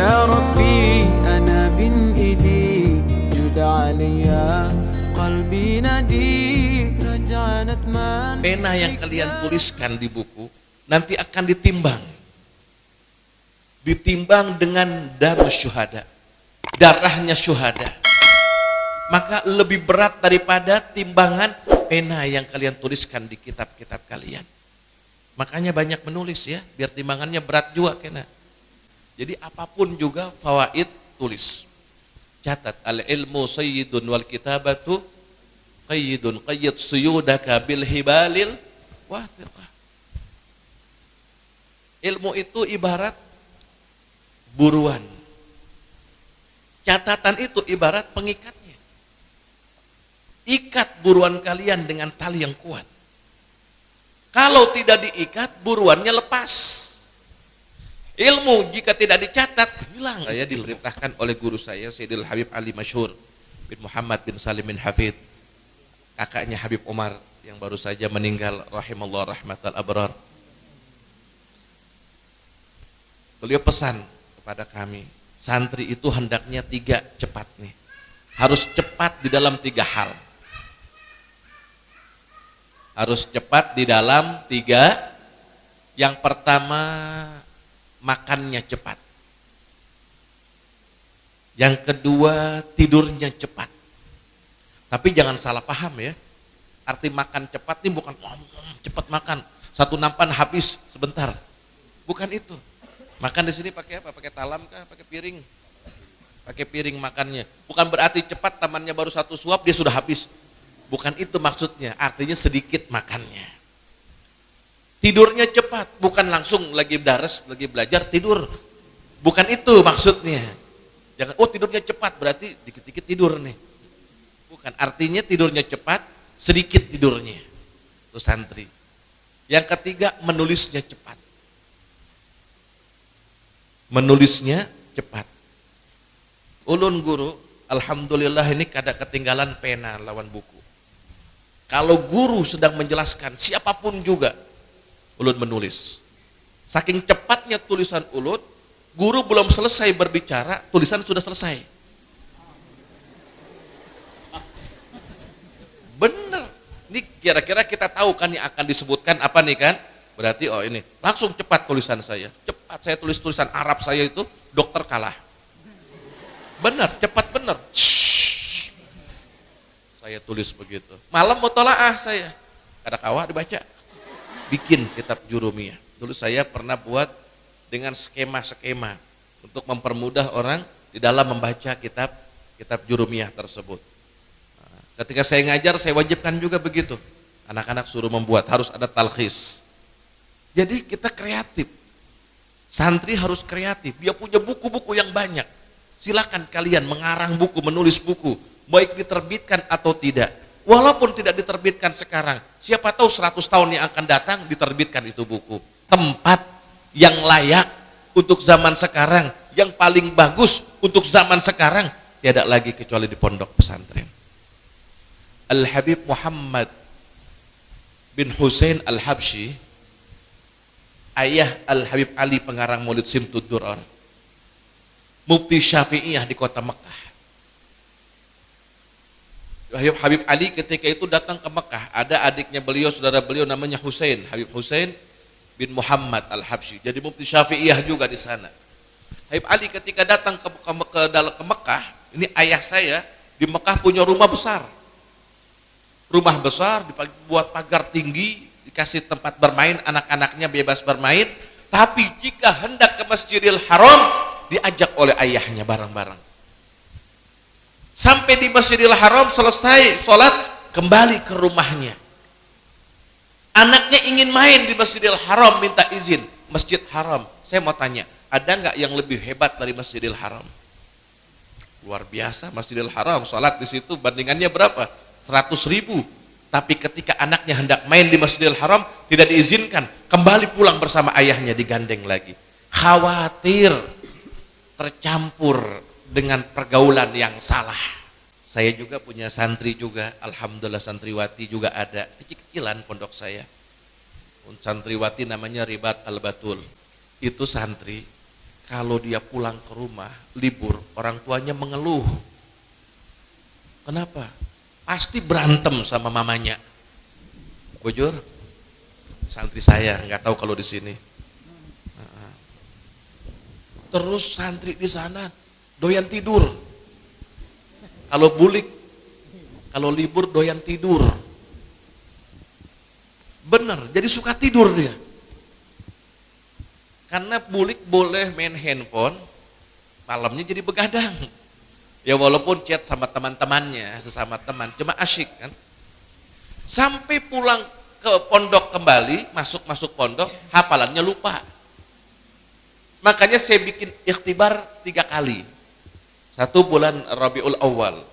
يا ربي أنا بين إيديك جد عليا قلبي ناديك رجعنا أتمنى. Pena yang kalian tuliskan di buku nanti akan ditimbang dengan darus syuhada, darahnya syuhada. Maka lebih berat daripada timbangan pena yang kalian tuliskan di kitab-kitab kalian. Makanya banyak menulis ya, biar timbangannya berat juga kena. Jadi apapun juga fawaid tulis. Catat, al ilmu sayyidun wal kitabatu qayyidun, qayyid suyudaka bil hibalil wathiqah. Ilmu itu ibarat buruan. Catatan itu ibarat pengikatnya. Ikat buruan kalian dengan tali yang kuat. Kalau tidak diikat, buruannya lepas. Ilmu jika tidak dicatat, hilang. Saya diperintahkan oleh guru saya, Sayyidil Habib Ali Masyhur bin Muhammad bin Salim bin Hafid, kakaknya Habib Umar yang baru saja meninggal, rahimallahu rahmatal abrar. Beliau pesan kepada kami, santri itu hendaknya 3 cepat nih. Harus cepat di dalam 3 hal. Harus cepat di dalam 3. Yang pertama, makannya cepat. Yang kedua, tidurnya cepat. Tapi jangan salah paham ya. Arti makan cepat ini bukan cepat makan, 1 nampan habis sebentar. Bukan itu. Makan di sini pakai apa? Pakai talam kah? Pakai piring? Pakai piring makannya. Bukan berarti cepat, tamannya baru 1 suap dia sudah habis. Bukan itu maksudnya, artinya sedikit makannya. Tidurnya cepat, bukan langsung lagi dares, lagi belajar tidur. Bukan itu maksudnya. Jangan, tidurnya cepat berarti dikit-dikit tidur nih. Bukan, artinya tidurnya cepat, sedikit tidurnya. Itu santri. Yang ketiga, menulisnya cepat. Menulisnya cepat. Ulun guru, alhamdulillah ini kada ketinggalan pena lawan buku. Kalau guru sedang menjelaskan, siapapun juga, ulun menulis. Saking cepatnya tulisan ulun, guru belum selesai berbicara, tulisan sudah selesai. Bener. Ini kira-kira kita tahu kan yang akan disebutkan apa nih kan? Berarti ini, langsung cepat tulisan saya. Cepat saya tulis tulisan Arab saya itu, dokter kalah. Bener, cepat bener. Saya tulis begitu. Malam mutolaah saya. Kada kawa dibaca. Bikin kitab jurumiyah. Dulu saya pernah buat dengan skema-skema untuk mempermudah orang di dalam membaca kitab jurumiyah tersebut. Ketika saya ngajar, saya wajibkan juga begitu. Anak-anak suruh membuat, harus ada talkhis. Jadi kita kreatif. Santri harus kreatif. Dia punya buku-buku yang banyak. Silakan kalian mengarang buku, menulis buku. Baik diterbitkan atau tidak. Walaupun tidak diterbitkan sekarang, siapa tahu 100 tahun yang akan datang diterbitkan itu buku. Tempat yang layak untuk zaman sekarang, yang paling bagus untuk zaman sekarang, tidak lagi kecuali di pondok pesantren. Al-Habib Muhammad bin Husain Al-Habsyi, ayah Al-Habib Ali pengarang Maulid Simtud Durar, mufti Syafi'iyah di kota Mekah. Habib Ali ketika itu datang ke Mekah, ada adiknya beliau, saudara beliau namanya Husain, Habib Husain bin Muhammad Al-Habsyi, jadi mufti Syafi'iyah juga di sana. Habib Ali ketika datang ke Mekah, ini ayah saya di Mekah punya rumah besar, dibuat pagar tinggi, dikasih tempat bermain, anak-anaknya bebas bermain, tapi jika hendak ke Masjidil Haram, diajak oleh ayahnya bareng-bareng. Sampai di Masjidil Haram selesai sholat, kembali ke rumahnya. Anaknya ingin main di Masjidil Haram, minta izin. Masjid Haram, saya mau tanya, ada nggak yang lebih hebat dari Masjidil Haram? Luar biasa Masjidil Haram, sholat di situ bandingannya berapa? 100.000. Tapi ketika anaknya hendak main di Masjidil Haram, tidak diizinkan, kembali pulang bersama ayahnya, digandeng lagi. Khawatir tercampur dengan pergaulan yang salah. Saya juga punya santri juga, alhamdulillah santriwati juga ada, kecil-kecilan pondok saya. Santriwati namanya Ribat Al-Batul. Itu santri, kalau dia pulang ke rumah libur, orang tuanya mengeluh. Kenapa? Pasti berantem sama mamanya. Bujur, santri saya, nggak tahu kalau di sini. Terus santri di sana doyan tidur. Kalau bulik, kalau libur doyan tidur. Bener, jadi suka tidur dia. Karena bulik boleh main handphone, malamnya jadi begadang. Ya walaupun chat sama teman-temannya, sesama teman, cuma asyik kan. Sampai pulang ke pondok kembali, masuk pondok, hafalannya lupa. Makanya saya bikin ikhtibar 3 kali. 1 bulan Rabiul Awal,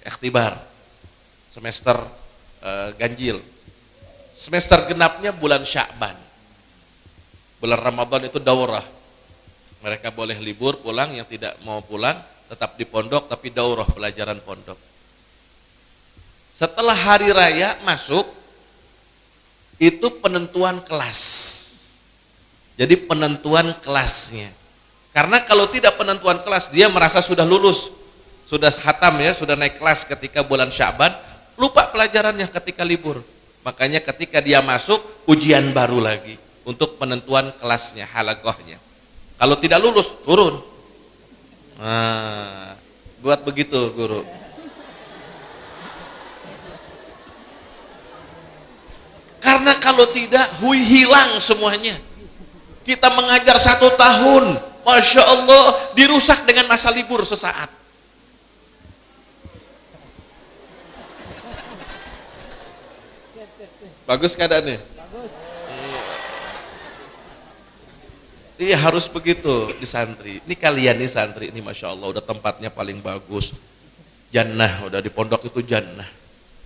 ikhtibar, semester ganjil. Semester genapnya bulan Sya'ban. Bulan Ramadan itu daurah. Mereka boleh libur pulang, yang tidak mau pulang tetap di pondok tapi daurah pelajaran pondok. Setelah hari raya masuk, itu penentuan kelas. Jadi penentuan kelasnya. Karena kalau tidak penentuan kelas, dia merasa sudah lulus, sudah khatam ya, sudah naik kelas ketika bulan Sya'ban, lupa pelajarannya ketika libur. Makanya ketika dia masuk, ujian baru lagi untuk penentuan kelasnya, halakohnya. Kalau tidak lulus, turun. Nah, buat begitu guru. Karena kalau tidak, hilang semuanya. Kita mengajar 1 tahun, Masya Allah, dirusak dengan masa libur sesaat. Bagus keadaannya? Bagus. Iya harus begitu di santri. Ini kalian nih santri, ini Masya Allah udah tempatnya paling bagus. Jannah, udah di pondok itu jannah.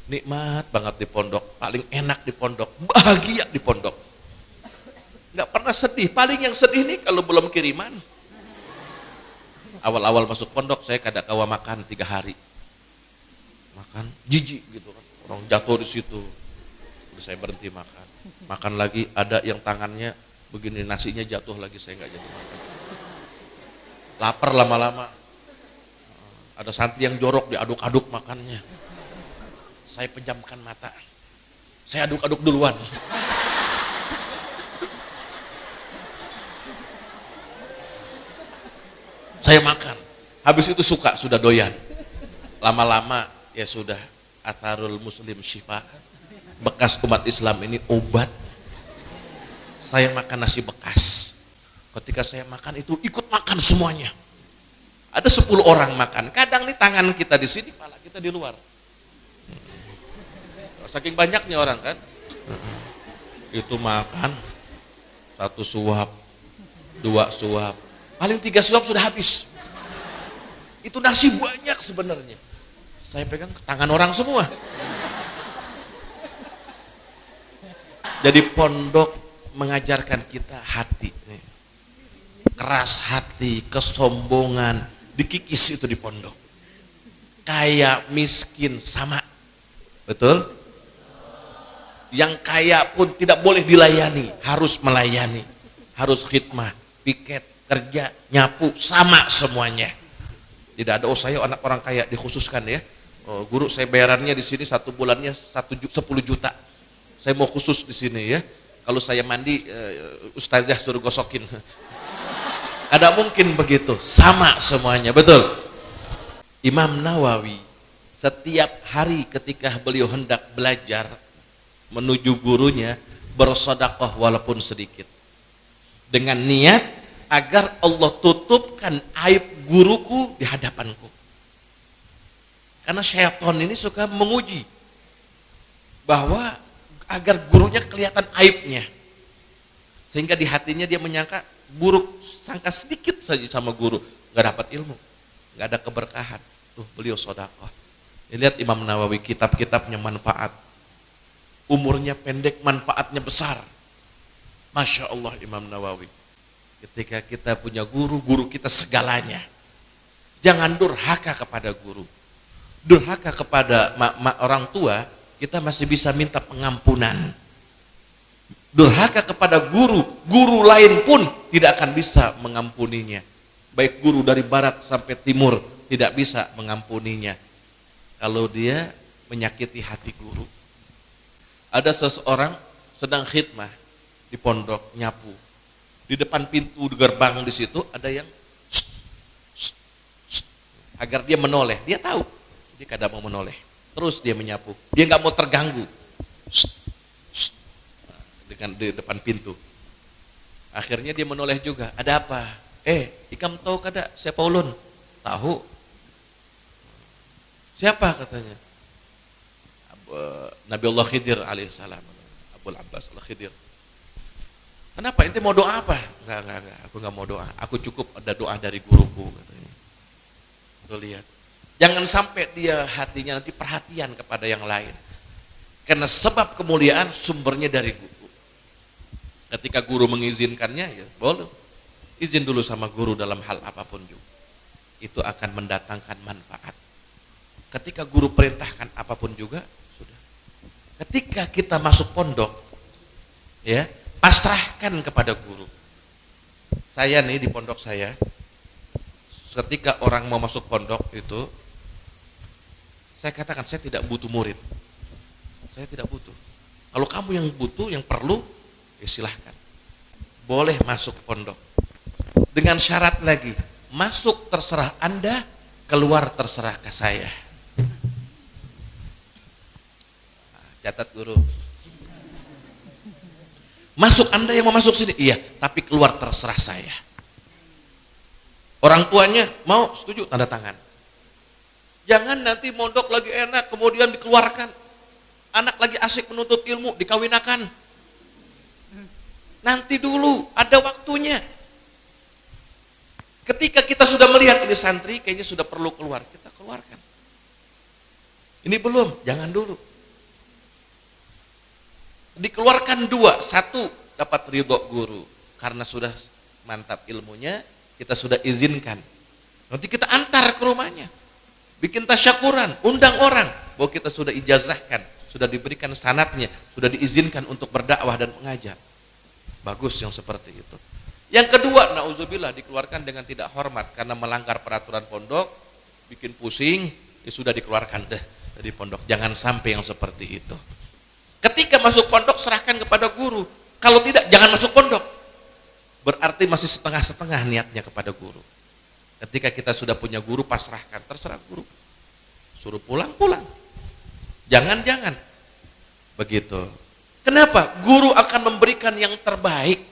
Nikmat banget di pondok, paling enak di pondok, bahagia di pondok. Nggak pernah sedih, paling yang sedih nih kalau belum kiriman. Awal-awal masuk pondok saya kadang kawa makan 3 hari. Makan jijik gitu kan, orang jatuh di situ. Terus saya berhenti makan. Makan lagi ada yang tangannya begini, nasinya jatuh lagi, saya nggak jadi makan. Lapar lama-lama. Ada santri yang jorok diaduk-aduk makannya. Saya pejamkan mata. Saya aduk-aduk duluan. Saya makan, habis itu sudah doyan. Lama-lama ya sudah, atharul muslim syifa. Bekas umat Islam ini obat. Saya makan nasi bekas. Ketika saya makan itu ikut makan semuanya. Ada 10 orang makan. Kadang nih tangan kita di sini, kepala kita di luar. Saking banyaknya orang kan. Itu makan 1 suap, 2 suap. Paling 3 suap sudah habis. Itu nasi banyak sebenarnya. Saya pegang tangan orang semua. Jadi pondok mengajarkan kita hati. Keras hati, kesombongan, dikikis itu di pondok. Kaya, miskin, sama. Betul? Yang kaya pun tidak boleh dilayani, harus melayani. Harus khidmah, piket, kerja, nyapu, sama semuanya. Tidak ada, oh saya anak orang kaya dikhususkan ya. Oh, guru saya bayarannya di sini 1 bulannya 10 juta. Saya mau khusus di sini ya. Kalau saya mandi, ustazah suruh gosokin. Ada mungkin begitu, sama semuanya, betul. Imam Nawawi setiap hari ketika beliau hendak belajar menuju gurunya, bersedekah walaupun sedikit. Dengan niat agar Allah tutupkan aib guruku di hadapanku. Karena syaitan ini suka menguji bahwa agar gurunya kelihatan aibnya. Sehingga di hatinya dia menyangka buruk, sangka sedikit saja sama guru, nggak dapat ilmu, nggak ada keberkahan. Tuh beliau sedekah. Lihat Imam Nawawi, kitab-kitabnya manfaat. Umurnya pendek, manfaatnya besar. Masya Allah Imam Nawawi. Ketika kita punya guru, guru kita segalanya. Jangan durhaka kepada guru. Durhaka kepada orang tua, kita masih bisa minta pengampunan. durhaka kepada guru, guru lain pun tidak akan bisa mengampuninya. Baik guru dari barat sampai timur tidak bisa mengampuninya kalau dia menyakiti hati guru. Ada seseorang sedang khidmah di pondok, nyapu. Di depan pintu di gerbang di situ ada yang agar dia menoleh. Dia tahu dia kadang mau menoleh. Terus dia menyapu. Dia nggak mau terganggu. Dengan di depan pintu. Akhirnya dia menoleh juga. Ada apa? Ikam tahu kada siapa ulun? Tahu. Siapa katanya? Nabi Allah Khidir alaihissalam. Abul Abbas al-Khidir. Kenapa? Ente mau doa apa? Enggak. Aku nggak mau doa. Aku cukup ada doa dari guruku katanya. Tuh lihat. Jangan sampai dia hatinya nanti perhatian kepada yang lain. Karena sebab kemuliaan sumbernya dari guru. Ketika guru mengizinkannya, ya boleh. Izin dulu sama guru dalam hal apapun juga. Itu akan mendatangkan manfaat. Ketika guru perintahkan apapun juga, sudah. Ketika kita masuk pondok, ya, pasrahkan kepada guru. Saya nih di pondok saya, ketika orang mau masuk pondok itu, saya katakan saya tidak butuh murid. Saya tidak butuh. Kalau kamu yang butuh, yang perlu, ya silahkan. Boleh masuk pondok. Dengan syarat lagi, masuk terserah Anda, keluar terserah ke saya. Catat guru. Masuk Anda yang mau masuk sini, iya, tapi keluar terserah saya. Orang tuanya mau setuju, tanda tangan. Jangan nanti mondok lagi enak, kemudian dikeluarkan. Anak lagi asik menuntut ilmu, dikawinakan. Nanti dulu, ada waktunya. Ketika kita sudah melihat ini santri, kayaknya sudah perlu keluar, kita keluarkan. Ini belum, jangan dulu. Dikeluarkan dua, satu dapat ridho guru. Karena sudah mantap ilmunya, kita sudah izinkan. Nanti kita antar ke rumahnya. Bikin tasyakuran, undang orang. Bahwa kita sudah ijazahkan, sudah diberikan sanadnya, sudah diizinkan untuk berdakwah dan mengajar. Bagus yang seperti itu. Yang kedua, nauzubillah, dikeluarkan dengan tidak hormat karena melanggar peraturan pondok, bikin pusing, ya sudah dikeluarkan deh dari pondok. Jangan sampai yang seperti itu. Ketika masuk pondok serahkan kepada guru. Kalau tidak, jangan masuk pondok. Berarti masih setengah-setengah niatnya kepada guru. Ketika kita sudah punya guru, pasrahkan, terserah guru. Suruh pulang. Jangan. Begitu. Kenapa? Guru akan memberikan yang terbaik.